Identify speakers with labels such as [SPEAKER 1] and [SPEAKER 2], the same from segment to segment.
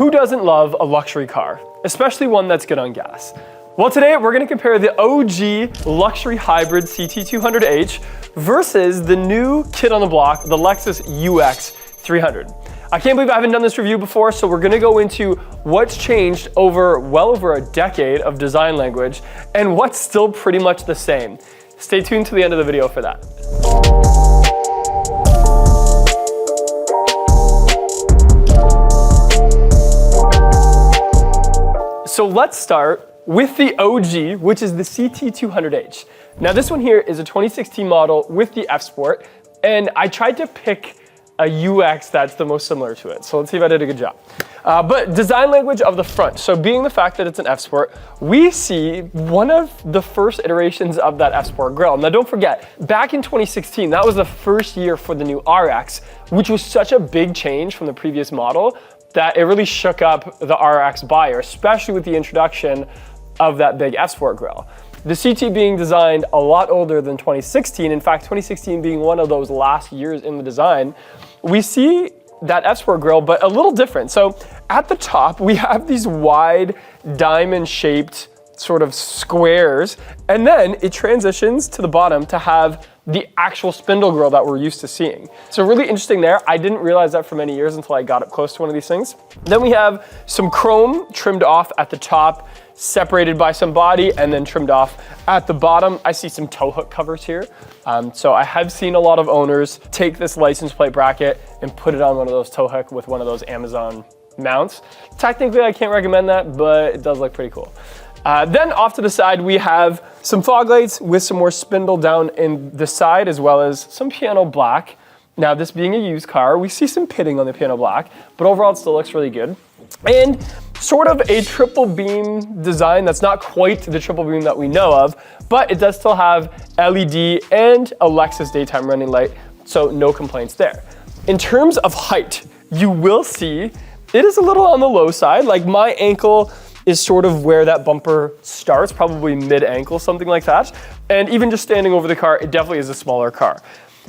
[SPEAKER 1] Who doesn't love a luxury car, especially one that's good on gas? Well, today we're gonna compare the OG luxury hybrid CT200H versus the new kid on the block, the Lexus UX300. I can't believe I haven't done this review before, so we're gonna go into what's changed well over a decade of design language and what's still pretty much the same. Stay tuned to the end of the video for that. So let's start with the OG, which is the CT200H. Now this one here is a 2016 model with the F Sport, and I tried to pick a UX that's the most similar to it. So let's see if I did a good job. But design language of the front. So being the fact that it's an F Sport, we see one of the first iterations of that F Sport grille. Now don't forget, back in 2016, that was the first year for the new RX, which was such a big change from the previous model that it really shook up the RX buyer, especially with the introduction of that big F Sport grille. The CT being designed a lot older than 2016, in fact, 2016 being one of those last years in the design, we see that F Sport grille, but a little different. So at the top, we have these wide diamond-shaped sort of squares, and then it transitions to the bottom to have the actual spindle grille that we're used to seeing. So really interesting there. I didn't realize that for many years until I got up close to one of these things. Then we have some chrome trimmed off at the top, separated by some body, and then trimmed off at the bottom. I see some tow hook covers here. So I have seen a lot of owners take this license plate bracket and put it on one of those tow hook with one of those Amazon mounts. Technically, I can't recommend that, but it does look pretty cool. Then off to the side, we have some fog lights with some more spindle down in the side, as well as some piano black. Now, this being a used car, we see some pitting on the piano black, but overall it still looks really good. And sort of a triple beam design that's not quite the triple beam that we know of, but it does still have LED and a Lexus daytime running light, so no complaints there. In terms of height, you will see it is a little on the low side. Like my ankle is sort of where that bumper starts, probably mid-ankle, something like that. And even just standing over the car, it definitely is a smaller car.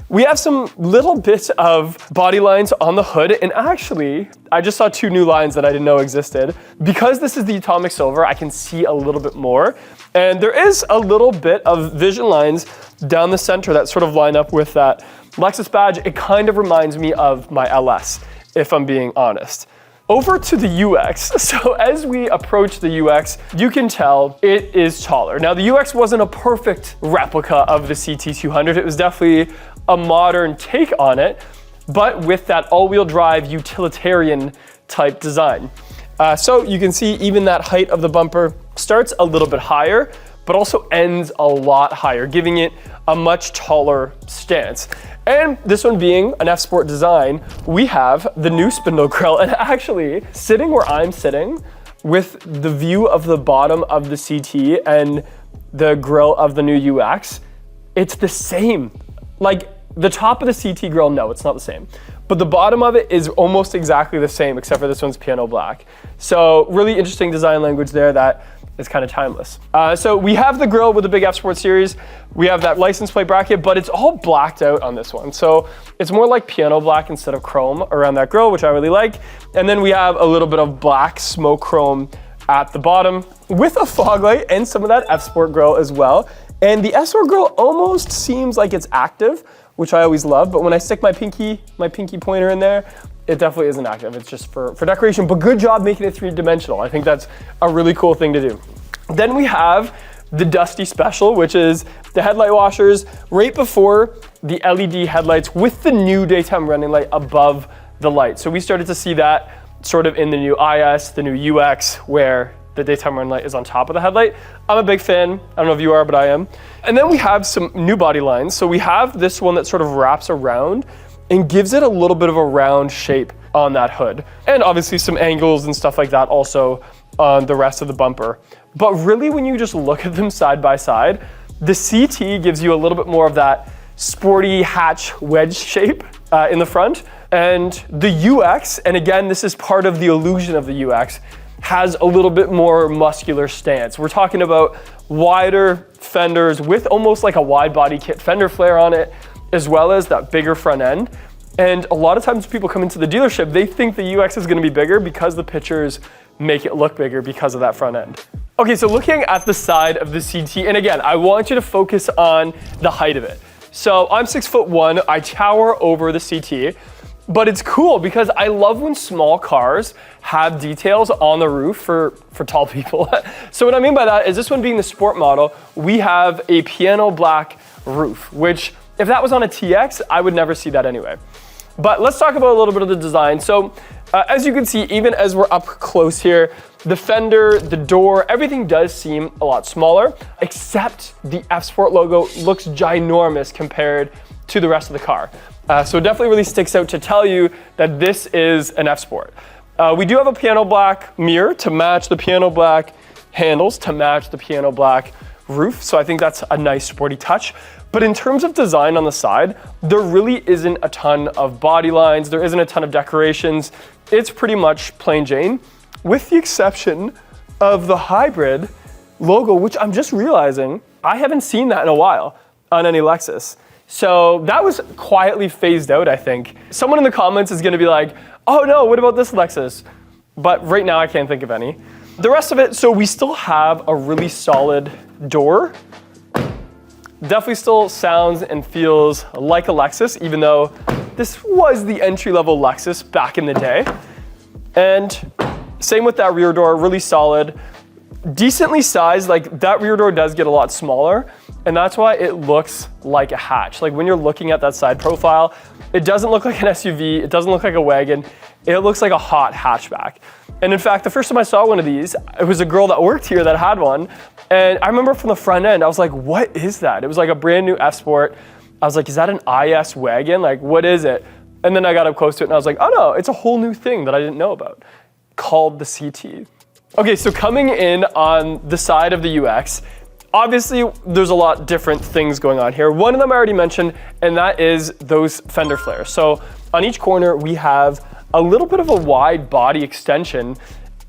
[SPEAKER 1] We have some little bits of body lines on the hood, and actually, I just saw two new lines that I didn't know existed. Because this is the atomic silver, I can see a little bit more. And there is a little bit of vision lines down the center that sort of line up with that Lexus badge. It kind of reminds me of my LS, if I'm being honest. Over to the UX. So as we approach the UX, you can tell it is taller. Now the UX wasn't a perfect replica of the CT200. It was definitely a modern take on it, but with that all-wheel drive utilitarian type design. So you can see even that height of the bumper starts a little bit higher, but also ends a lot higher, giving it a much taller stance. And this one being an F Sport design, we have the new spindle grille, and actually sitting where I'm sitting with the view of the bottom of the CT and the grille of the new UX, it's the same. Like the top of the CT grille, no, it's not the same. But the bottom of it is almost exactly the same, except for this one's piano black. So really interesting design language there that is kind of timeless. So we have the grille with the big F Sport series. We have that license plate bracket, but it's all blacked out on this one. So it's more like piano black instead of chrome around that grille, which I really like. And then we have a little bit of black smoke chrome at the bottom with a fog light and some of that F Sport grille as well. And the F Sport grille almost seems like it's active, which I always love, but when I stick my pinky pointer in there, it definitely isn't active. It's just for decoration, but good job making it three-dimensional. I think that's a really cool thing to do. Then we have the Dusty Special, which is the headlight washers right before the LED headlights with the new daytime running light above the light. So we started to see that sort of in the new IS, the new UX, where the daytime running light is on top of the headlight. I'm a big fan. I don't know if you are, but I am. And then we have some new body lines. So we have this one that sort of wraps around and gives it a little bit of a round shape on that hood. And obviously some angles and stuff like that also on the rest of the bumper. But really when you just look at them side by side, the CT gives you a little bit more of that sporty hatch wedge shape in the front. And the UX, and again, this is part of the illusion of the UX, has a little bit more muscular stance. We're talking about wider fenders with almost like a wide body kit fender flare on it, as well as that bigger front end. And a lot of times people come into the dealership, they think the UX is gonna be bigger because the pictures make it look bigger because of that front end. Okay, so looking at the side of the CT, and again, I want you to focus on the height of it. So I'm 6'1", I tower over the CT, but it's cool because I love when small cars have details on the roof for tall people. So what I mean by that is this one being the sport model, we have a piano black roof, which if that was on a TX, I would never see that anyway. But let's talk about a little bit of the design. So as you can see, even as we're up close here, the fender, the door, everything does seem a lot smaller, except the F-Sport logo looks ginormous compared to the rest of the car. So it definitely really sticks out to tell you that this is an F-Sport. We do have a piano black mirror to match the piano black handles, to match the piano black roof. So I think that's a nice sporty touch. But in terms of design on the side, there really isn't a ton of body lines. There isn't a ton of decorations. It's pretty much plain Jane, with the exception of the hybrid logo, which I'm just realizing I haven't seen that in a while on any Lexus. So that was quietly phased out, I think. Someone in the comments is gonna be like, oh no, what about this Lexus? But right now I can't think of any. The rest of it, so we still have a really solid door. Definitely still sounds and feels like a Lexus, even though this was the entry-level Lexus back in the day. And same with that rear door, really solid. Decently sized, like that rear door does get a lot smaller, and that's why it looks like a hatch. Like when you're looking at that side profile, it doesn't look like an SUV, it doesn't look like a wagon, it looks like a hot hatchback. And in fact, the first time I saw one of these, it was a girl that worked here that had one, and I remember from the front end, I was like, what is that? It was like a brand new F-Sport. I was like, is that an IS wagon? Like, what is it? And then I got up close to it and I was like, oh no, it's a whole new thing that I didn't know about, called the CT. Okay, so coming in on the side of the UX, obviously there's a lot different things going on here. One of them I already mentioned, and that is those fender flares. So on each corner, we have a little bit of a wide body extension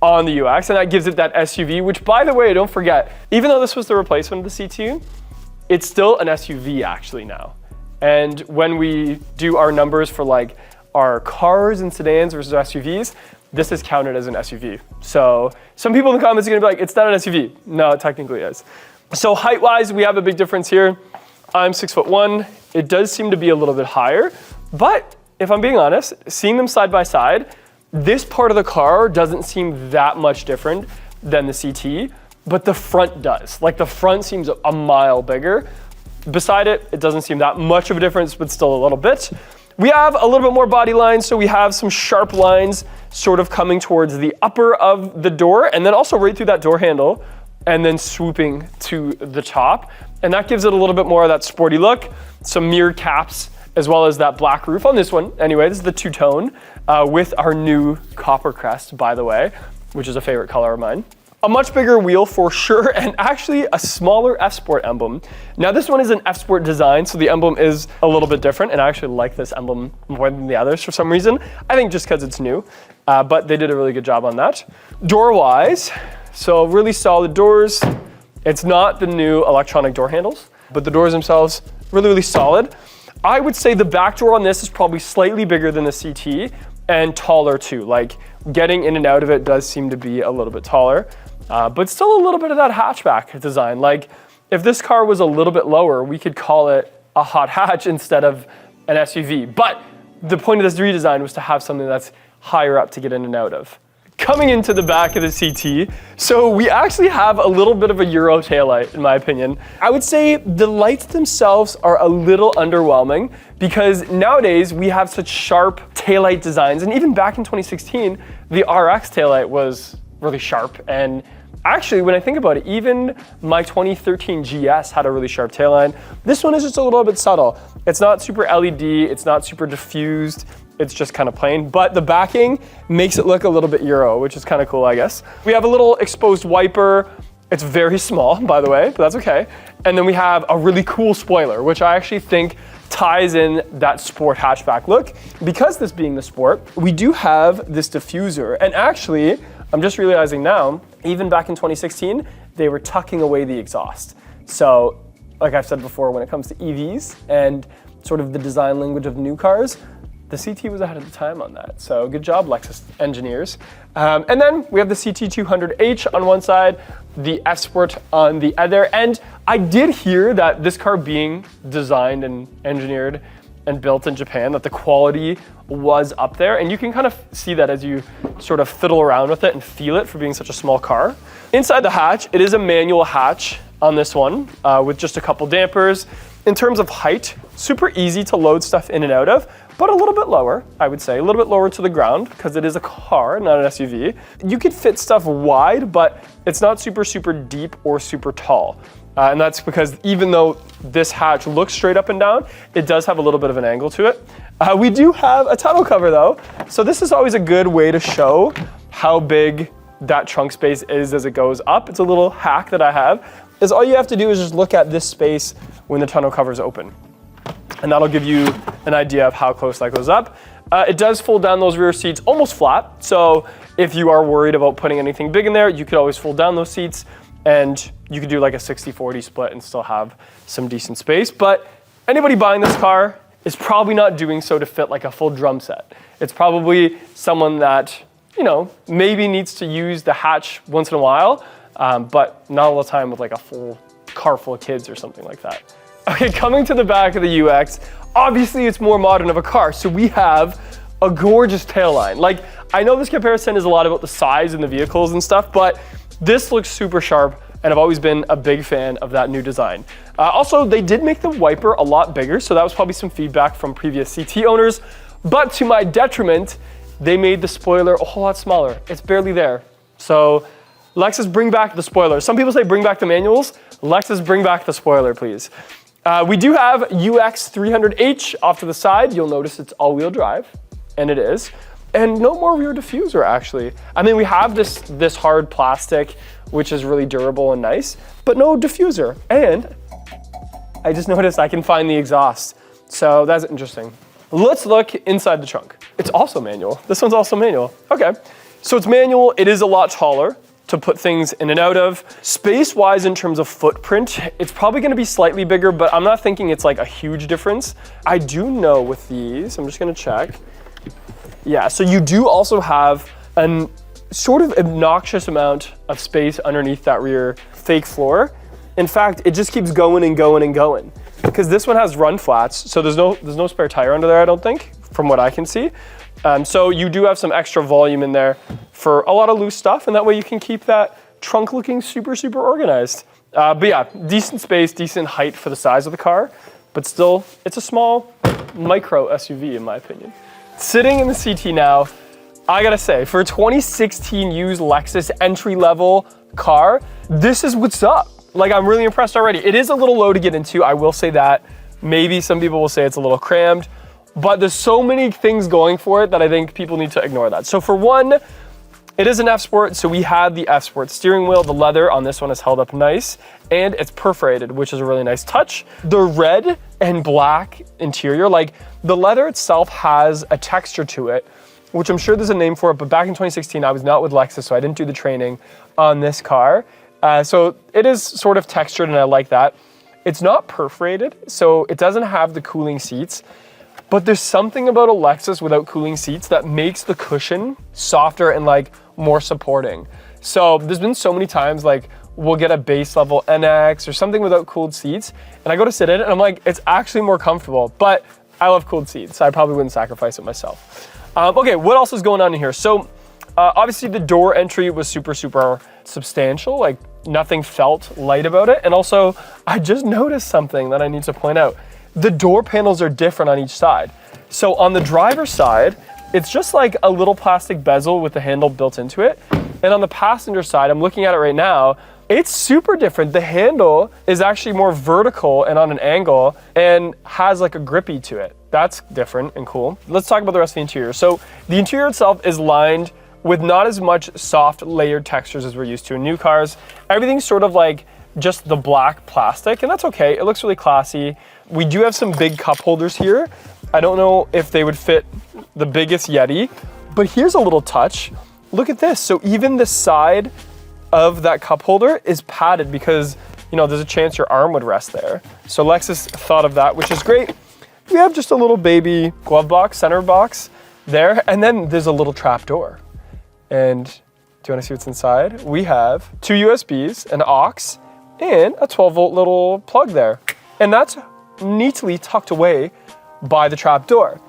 [SPEAKER 1] on the UX, and that gives it that SUV, which by the way, don't forget, even though this was the replacement of the CT, it's still an SUV actually now. And when we do our numbers for like our cars and sedans versus SUVs, this is counted as an SUV. So some people in the comments are gonna be like, it's not an SUV. No, it technically is. So height-wise, we have a big difference here. I'm 6'1". It does seem to be a little bit higher, but if I'm being honest, seeing them side by side, this part of the car doesn't seem that much different than the CT, but the front does. Like the front seems a mile bigger. Beside it, it doesn't seem that much of a difference, but still a little bit. We have a little bit more body lines, so we have some sharp lines sort of coming towards the upper of the door, and then also right through that door handle, and then swooping to the top. And that gives it a little bit more of that sporty look, some mirror caps, as well as that black roof on this one. Anyway, this is the two-tone with our new copper crest, by the way, which is a favorite color of mine. A much bigger wheel for sure, and actually a smaller F-Sport emblem. Now this one is an F-Sport design, so the emblem is a little bit different, and I actually like this emblem more than the others for some reason. I think just because it's new, but they did a really good job on that. Door-wise, so really solid doors. It's not the new electronic door handles, but the doors themselves, really, really solid. I would say the back door on this is probably slightly bigger than the CT and taller too. Like getting in and out of it does seem to be a little bit taller, but still a little bit of that hatchback design. Like if this car was a little bit lower, we could call it a hot hatch instead of an SUV. But the point of this redesign was to have something that's higher up to get in and out of. Coming into the back of the CT, so we actually have a little bit of a Euro taillight, in my opinion. I would say the lights themselves are a little underwhelming because nowadays we have such sharp taillight designs, and even back in 2016, the RX taillight was really sharp. And actually, when I think about it, even my 2013 GS had a really sharp taillight. This one is just a little bit subtle. It's not super LED, it's not super diffused. It's just kind of plain, but the backing makes it look a little bit Euro, which is kind of cool, I guess. We have a little exposed wiper. It's very small, by the way, but that's okay. And then we have a really cool spoiler, which I actually think ties in that sport hatchback look. Because this being the sport, we do have this diffuser. And actually, I'm just realizing now, even back in 2016, they were tucking away the exhaust. So, like I've said before, when it comes to EVs and sort of the design language of new cars, the CT was ahead of the time on that. So good job, Lexus engineers. And then we have the CT200H on one side, the F Sport on the other. And I did hear that this car being designed and engineered and built in Japan, that the quality was up there. And you can kind of see that as you sort of fiddle around with it and feel it for being such a small car. Inside the hatch, it is a manual hatch on this one with just a couple dampers. In terms of height, super easy to load stuff in and out of, but a little bit lower, I would say, a little bit lower to the ground because it is a car, not an SUV. You could fit stuff wide, but it's not super, super deep or super tall. And that's because even though this hatch looks straight up and down, it does have a little bit of an angle to it. We do have a tonneau cover though. So this is always a good way to show how big that trunk space is as it goes up. It's a little hack that I have, is all you have to do is just look at this space when the tonneau cover is open. And that'll give you an idea of how close that goes up. It does fold down those rear seats almost flat. So if you are worried about putting anything big in there, you could always fold down those seats and you could do like a 60-40 split and still have some decent space. But anybody buying this car is probably not doing so to fit like a full drum set. It's probably someone that, you know, maybe needs to use the hatch once in a while, but not all the time with like a full car full of kids or something like that. Okay, coming to the back of the UX, obviously it's more modern of a car. So we have a gorgeous tailline. Like, I know this comparison is a lot about the size and the vehicles and stuff, but this looks super sharp and I've always been a big fan of that new design. Also, they did make the wiper a lot bigger, so that was probably some feedback from previous CT owners, but to my detriment, they made the spoiler a whole lot smaller. It's barely there. So Lexus, bring back the spoiler. Some people say bring back the manuals. Lexus, bring back the spoiler, please. We do have UX300H off to the side. You'll notice it's all-wheel drive, and it is. And no more rear diffuser, actually. I mean, we have this hard plastic, which is really durable and nice, but no diffuser. And I just noticed I can find the exhaust. So that's interesting. Let's look inside the trunk. It's also manual. This one's also manual. Okay, so it's manual. It is a lot taller to put things in and out of. Space-wise, in terms of footprint, it's probably gonna be slightly bigger, but I'm not thinking it's like a huge difference. I do know with these, I'm just gonna check. Yeah, so you do also have an sort of obnoxious amount of space underneath that rear fake floor. In fact, it just keeps going and going and going. Because this one has run flats, so there's no spare tire under there, I don't think, from what I can see. So you do have some extra volume in there for a lot of loose stuff, and that way you can keep that trunk looking super, super organized. But yeah, decent space, decent height for the size of the car, but still, it's a small micro SUV in my opinion. Sitting in the CT now, I gotta say, for a 2016 used Lexus entry-level car, this is what's up. Like, I'm really impressed already. It is a little low to get into, I will say that. Maybe some people will say it's a little crammed, but there's so many things going for it that I think people need to ignore that. So for one, it is an F Sport, so we have the F Sport steering wheel. The leather on this one is held up nice, and it's perforated, which is a really nice touch. The red and black interior, like the leather itself has a texture to it, which I'm sure there's a name for it, but back in 2016, I was not with Lexus, so I didn't do the training on this car. So it is sort of textured, and I like that. It's not perforated, so it doesn't have the cooling seats, but there's something about a Lexus without cooling seats that makes the cushion softer and like more supporting. So there's been so many times like we'll get a base level NX or something without cooled seats, and I go to sit in it and I'm like, it's actually more comfortable, but I love cooled seats, so I probably wouldn't sacrifice it myself. Okay, what else is going on in here? So obviously the door entry was super, super substantial, like nothing felt light about it. And also I just noticed something that I need to point out. The door panels are different on each side. So on the driver's side, it's just like a little plastic bezel with the handle built into it. And on the passenger side, I'm looking at it right now, it's super different. The handle is actually more vertical and on an angle and has like a grippy to it. That's different and cool. Let's talk about the rest of the interior. So the interior itself is lined with not as much soft layered textures as we're used to in new cars. Everything's sort of like just the black plastic, and that's okay. It looks really classy. We do have some big cup holders here. I don't know if they would fit the biggest Yeti, but here's a little touch. Look at this. So even the side of that cup holder is padded because, you know, there's a chance your arm would rest there. So Lexus thought of that, which is great. we have just a little baby glove box, center box there, and then there's a little trap door. And do you want to see what's inside? We have 2 USBs, an aux, and a 12-volt little plug there. And that's neatly tucked away by the trap door.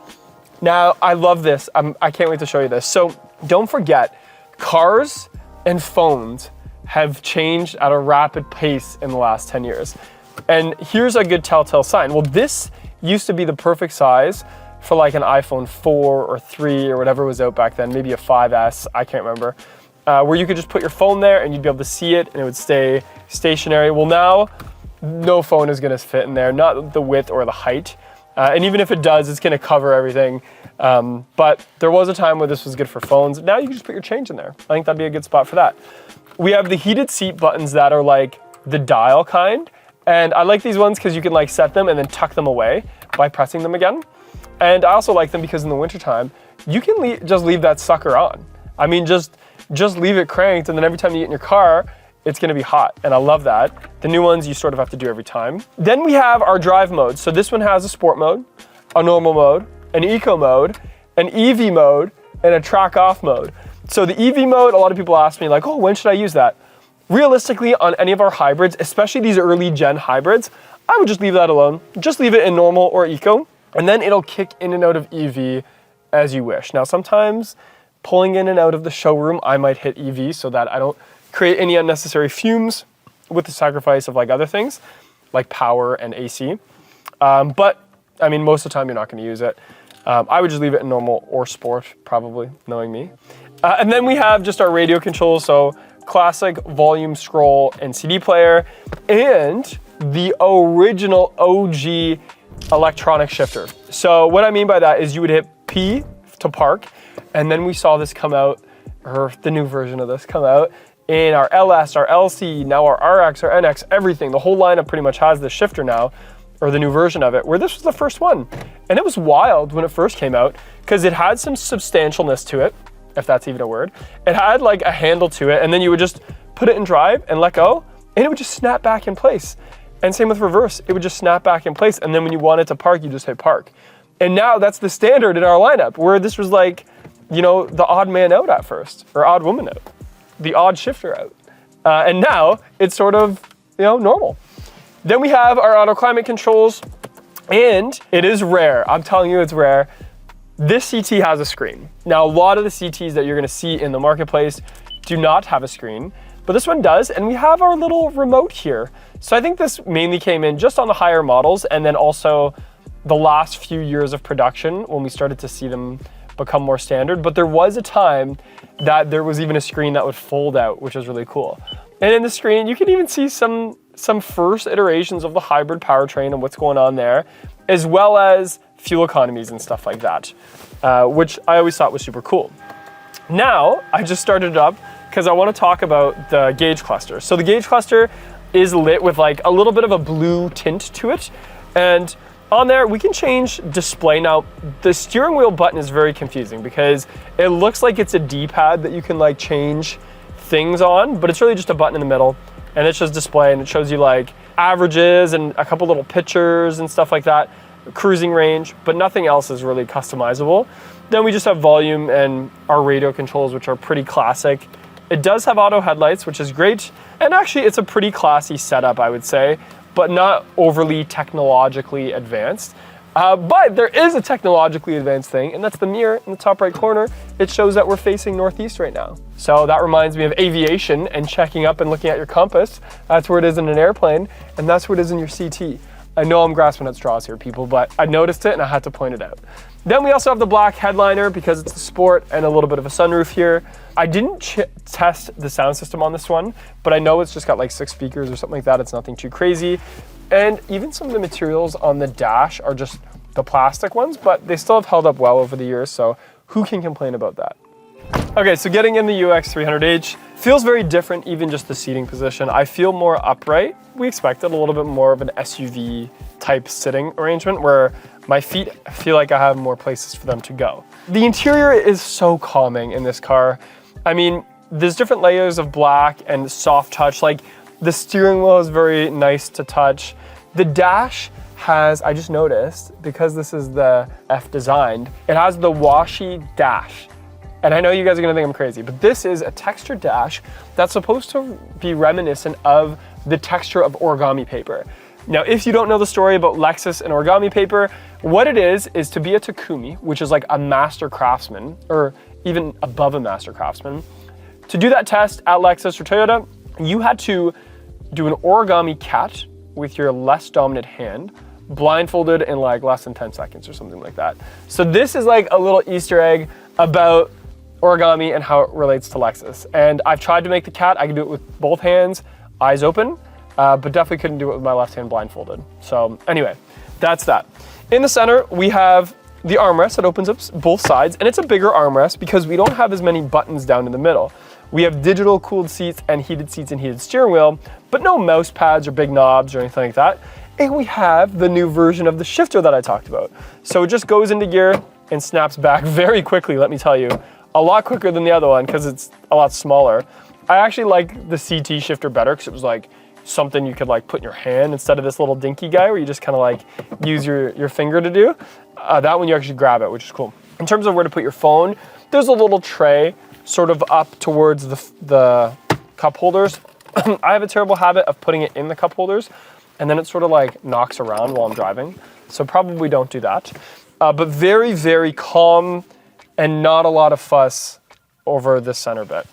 [SPEAKER 1] Now, I love this. I can't wait to show you this. So don't forget, cars and phones have changed at a rapid pace in the last 10 years. And here's a good telltale sign. Well, this used to be the perfect size for like an iPhone 4 or 3 or whatever was out back then, maybe a 5S, I can't remember, where you could just put your phone there and you'd be able to see it and it would stay stationary. Well, now, no phone is gonna fit in there, not the width or the height. And even if it does, it's gonna cover everything. But there was a time where this was good for phones. Now you can just put your change in there. I think that'd be a good spot for that. We have the heated seat buttons that are like the dial kind. And I like these ones because you can like set them and then tuck them away by pressing them again. And I also like them because in the wintertime, you can just leave that sucker on. I mean, just leave it cranked, and then every time you get in your car, it's gonna be hot, and I love that. The new ones you sort of have to do every time. Then we have our drive modes. So this one has a sport mode, a normal mode, an eco mode, an EV mode, and a track off mode. So the EV mode, a lot of people ask me like, oh, when should I use that? Realistically, on any of our hybrids, especially these early gen hybrids, I would just leave that alone. Just leave it in normal or eco, and then it'll kick in and out of EV as you wish. Now, sometimes pulling in and out of the showroom, I might hit EV so that I don't create any unnecessary fumes with the sacrifice of like other things, like power and AC. But I mean, most of the time you're not gonna use it. I would just leave it in normal or sport, probably, knowing me. And then we have just our radio controls, so classic volume, scroll, and CD player, and the original OG electronic shifter. So what I mean by that is you would hit P to park, and then we saw this come out, or the new version of this come out, in our LS, our LC, now our RX, our NX, everything. The whole lineup pretty much has this shifter now, or the new version of it, where this was the first one. And it was wild when it first came out, because it had some substantialness to it, if that's even a word. It had like a handle to it, and then you would just put it in drive and let go, and it would just snap back in place. And same with reverse, it would just snap back in place, and then when you wanted to park, you just hit park. And now that's the standard in our lineup, where this was like, you know, the odd man out at first, or odd woman out, the odd shifter out. And now it's sort of, you know, normal. Then we have our auto climate controls, and it is rare, I'm telling you it's rare. This CT has a screen. Now, a lot of the CTs that you're gonna see in the marketplace do not have a screen, but this one does, and we have our little remote here. So I think this mainly came in just on the higher models, and then also the last few years of production when we started to see them become more standard. But there was a time that there was even a screen that would fold out, which was really cool. And in the screen, you can even see some first iterations of the hybrid powertrain and what's going on there, as well as fuel economies and stuff like that, which I always thought was super cool. Now, I just started it up because I want to talk about the gauge cluster. So the gauge cluster is lit with like a little bit of a blue tint to it. And on there, we can change display. Now, the steering wheel button is very confusing because it looks like it's a D-pad that you can like change things on, but it's really just a button in the middle, and it's just display, and it shows you like averages and a couple little pictures and stuff like that, cruising range, but nothing else is really customizable. Then we just have volume and our radio controls, which are pretty classic. It does have auto headlights, which is great. And actually it's a pretty classy setup, I would say, but not overly technologically advanced. But there is a technologically advanced thing, and that's the mirror in the top right corner. It shows that we're facing northeast right now. So that reminds me of aviation and checking up and looking at your compass. That's where it is in an airplane, and that's where it is in your CT. I know I'm grasping at straws here, people, but I noticed it and I had to point it out. Then we also have the black headliner because it's the sport and a little bit of a sunroof here. I didn't test the sound system on this one, but I know it's just got like 6 speakers or something like that. It's nothing too crazy. And even some of the materials on the dash are just the plastic ones, but they still have held up well over the years, so who can complain about that? Okay, so getting in the UX300H feels very different, even just the seating position. I feel more upright. We expected a little bit more of an SUV type sitting arrangement where my feet feel like I have more places for them to go. The interior is so calming in this car. I mean, there's different layers of black and soft touch. Like the steering wheel is very nice to touch. The dash has, I just noticed, because this is the F designed, it has the washi dash. And I know you guys are gonna think I'm crazy, but this is a textured dash that's supposed to be reminiscent of the texture of origami paper. Now, if you don't know the story about Lexus and origami paper, what it is to be a Takumi, which is like a master craftsman, or even above a master craftsman. To do that test at Lexus or Toyota, you had to do an origami cat with your less dominant hand, blindfolded in like less than 10 seconds or something like that. So this is like a little Easter egg about origami and how it relates to Lexus. And I've tried to make the cat. I can do it with both hands, eyes open, but definitely couldn't do it with my left hand blindfolded. So anyway, that's that. In the center, we have the armrest that opens up both sides, and it's a bigger armrest because we don't have as many buttons down in the middle. We have digital cooled seats and heated steering wheel, but no mouse pads or big knobs or anything like that. And we have the new version of the shifter that I talked about. So it just goes into gear and snaps back very quickly, let me tell you. A lot quicker than the other one because it's a lot smaller. I actually like the CT shifter better because it was like something you could like put in your hand instead of this little dinky guy where you just kind of like use your finger to do. That one you actually grab it, which is cool. In terms of where to put your phone, there's a little tray sort of up towards the cup holders. I have a terrible habit of putting it in the cup holders and then it sort of like knocks around while I'm driving. So probably don't do that. But very, very calm and not a lot of fuss over this center bit.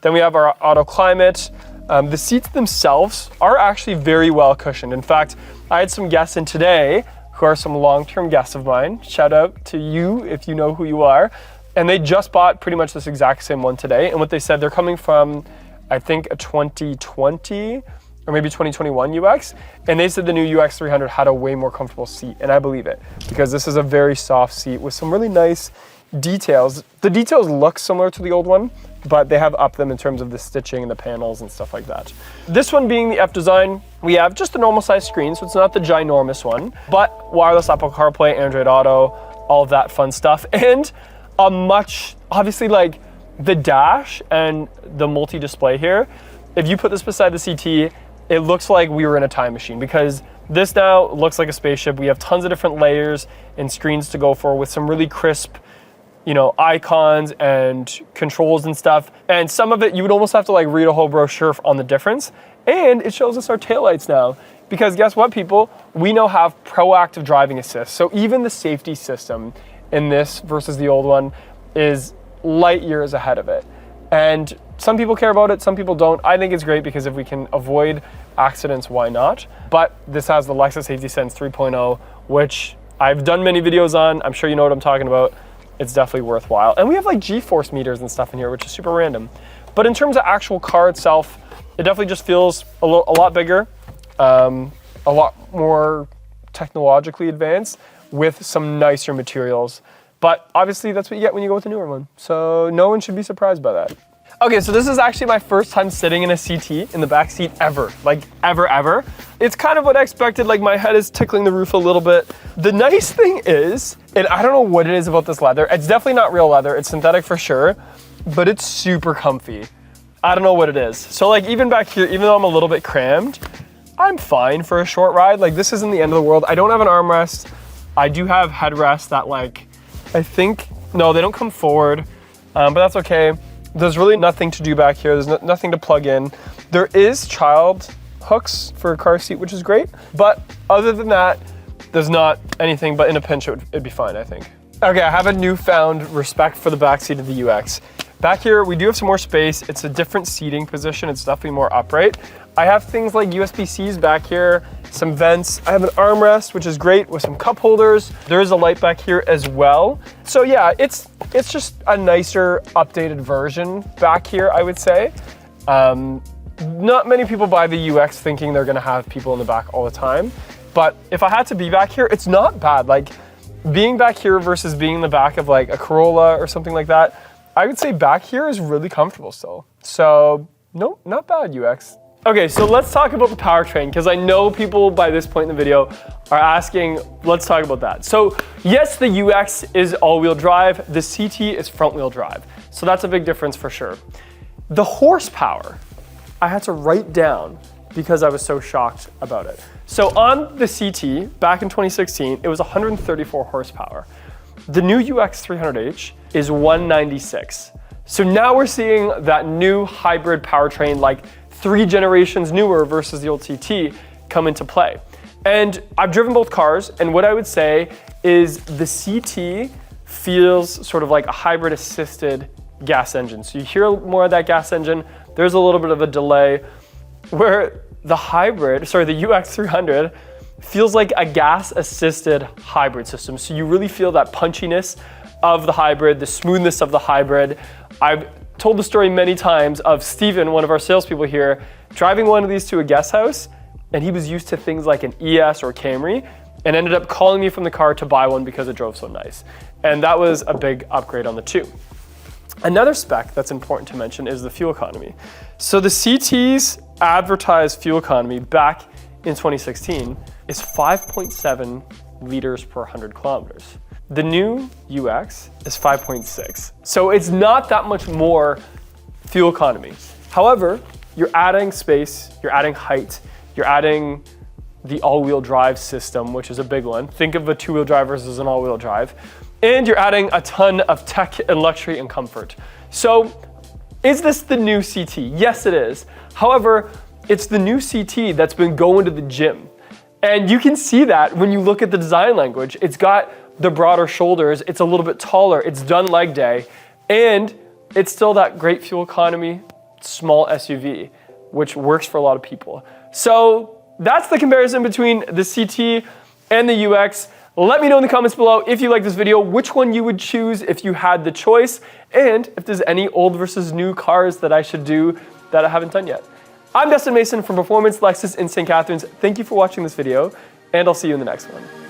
[SPEAKER 1] Then we have our auto climate. The seats themselves are actually very well cushioned. In fact, I had some guests in today who are some long-term guests of mine. Shout out to you if you know who you are. And they just bought pretty much this exact same one today. And what they said, they're coming from, I think, a 2020 or maybe 2021 UX. And they said the new UX300 had a way more comfortable seat. And I believe it because this is a very soft seat with some really nice details. The details look similar to the old one, but they have upped them in terms of the stitching and the panels and stuff like that. This one being the F design, we have just a normal size screen, so it's not the ginormous one, but wireless Apple CarPlay, Android Auto, all of that fun stuff. And a much, obviously like the dash and the multi-display here, if you put this beside the CT, it looks like we were in a time machine because this now looks like a spaceship. We have tons of different layers and screens to go for with some really crisp, you know, icons and controls and stuff. And some of it, you would almost have to like read a whole brochure on the difference. And it shows us our taillights now. Because guess what, people? We now have proactive driving assist. So even the safety system in this versus the old one is light years ahead of it. And some people care about it, some people don't. I think it's great because if we can avoid accidents, why not? But this has the Lexus Safety Sense 3.0, which I've done many videos on. I'm sure you know what I'm talking about. It's definitely worthwhile. And we have like G-force meters and stuff in here, which is super random. But in terms of actual car itself, it definitely just feels a lot bigger, a lot more technologically advanced with some nicer materials. But obviously that's what you get when you go with a newer one. So no one should be surprised by that. Okay, so this is actually my first time sitting in a CT in the back seat ever, like ever. It's kind of what I expected, like my head is tickling the roof a little bit. The nice thing is, and I don't know what it is about this leather, it's definitely not real leather, it's synthetic for sure, but it's super comfy. I don't know what it is. So like even back here, even though I'm a little bit crammed, I'm fine for a short ride. Like this isn't the end of the world. I don't have an armrest. I do have headrests that like, I think, no, they don't come forward, but that's okay. There's really nothing to do back here. There's nothing to plug in. There is child hooks for a car seat, which is great. But other than that, there's not anything, but in a pinch, it'd be fine, I think. Okay, I have a newfound respect for the backseat of the UX. Back here, we do have some more space. It's a different seating position. It's definitely more upright. I have things like USB-Cs back here, some vents. I have an armrest, which is great, with some cup holders. There is a light back here as well. So yeah, it's just a nicer, updated version back here, I would say. Not many people buy the UX thinking they're gonna have people in the back all the time. But if I had to be back here, it's not bad. Like being back here versus being in the back of like a Corolla or something like that, I would say back here is really comfortable still. So no, not bad UX. Okay, so let's talk about the powertrain because I know people by this point in the video are asking, let's talk about that. So yes, the UX is all-wheel drive, the CT is front-wheel drive. So that's a big difference for sure. The horsepower, I had to write down because I was so shocked about it. So on the CT, back in 2016, it was 134 horsepower. The new UX300H is 196. So now we're seeing that new hybrid powertrain, like 3 generations newer versus the old CT, come into play. And I've driven both cars, and what I would say is the CT feels sort of like a hybrid assisted gas engine. So you hear more of that gas engine, there's a little bit of a delay, where the hybrid, sorry, the UX300 feels like a gas assisted hybrid system. So you really feel that punchiness of the hybrid, the smoothness of the hybrid. I've told the story many times of Steven, one of our salespeople here, driving one of these to a guest house, and he was used to things like an ES or Camry, and ended up calling me from the car to buy one because it drove so nice. And that was a big upgrade on the 2. Another spec that's important to mention is the fuel economy. So the CT's advertised fuel economy back in 2016 is 5.7 liters per 100 kilometers. The new UX is 5.6. So it's not that much more fuel economy. However, you're adding space, you're adding height, you're adding the all-wheel drive system, which is a big one. Think of a 2-wheel drive versus an all-wheel drive. And you're adding a ton of tech and luxury and comfort. So is this the new CT? Yes, it is. However, it's the new CT that's been going to the gym. And you can see that when you look at the design language. It's got the broader shoulders, it's a little bit taller, it's done leg day, and it's still that great fuel economy, small SUV, which works for a lot of people. So that's the comparison between the CT and the UX. Let me know in the comments below if you like this video, which one you would choose if you had the choice, and if there's any old versus new cars that I should do that I haven't done yet. I'm Dustin Mason from Performance Lexus in St. Catharines. Thank you for watching this video, and I'll see you in the next one.